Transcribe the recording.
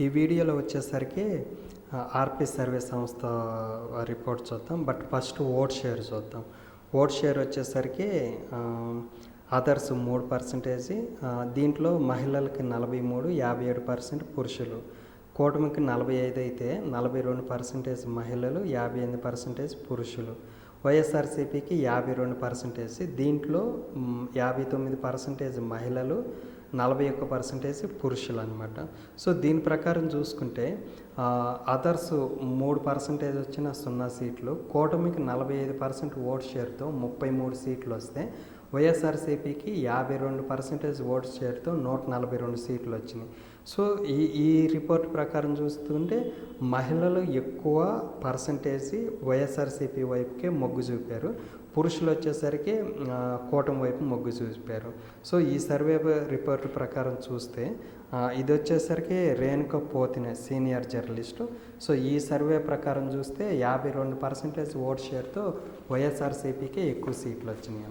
ఈ వీడియోలో వచ్చేసరికి ఆర్పి సర్వే సంస్థ రిపోర్ట్ చూద్దాం. బట్ ఫస్ట్ ఓట్ షేర్ చూద్దాం. ఓట్ షేర్ వచ్చేసరికి అదర్స్ 3%, దీంట్లో మహిళలకి 43, 57% పురుషులు. కూటమికి 45 అయితే 42% మహిళలు, 58% పురుషులు. వైఎస్ఆర్సీపీకి 52%, దీంట్లో 59% మహిళలు, 41% పురుషులు అనమాట. సో దీని ప్రకారం చూసుకుంటే అదర్స్ 3% వచ్చిన 0 సీట్లు, కూటమికి 45% ఓట్ షేర్తో 33 సీట్లు వస్తే వైఎస్ఆర్సీపీకి 52% ఓట్ షేర్తో 142 సీట్లు వచ్చినాయి. సో ఈ రిపోర్ట్ ప్రకారం చూస్తుంటే మహిళలు ఎక్కువ పర్సంటేజ్ వైఎస్ఆర్సీపీ వైపుకే మొగ్గు చూపారు, పురుషులు వచ్చేసరికి కూటమి వైపు మొగ్గు చూపారు. సో ఈ సర్వే రిపోర్ట్ ప్రకారం చూస్తే ఇది వచ్చేసరికి రేణుక పోతినే సీనియర్ జర్నలిస్టు. సో ఈ సర్వే ప్రకారం చూస్తే 52% ఓట్ షేర్తో వైఎస్ఆర్సీపీకి ఎక్కువ సీట్లు వచ్చినాయి.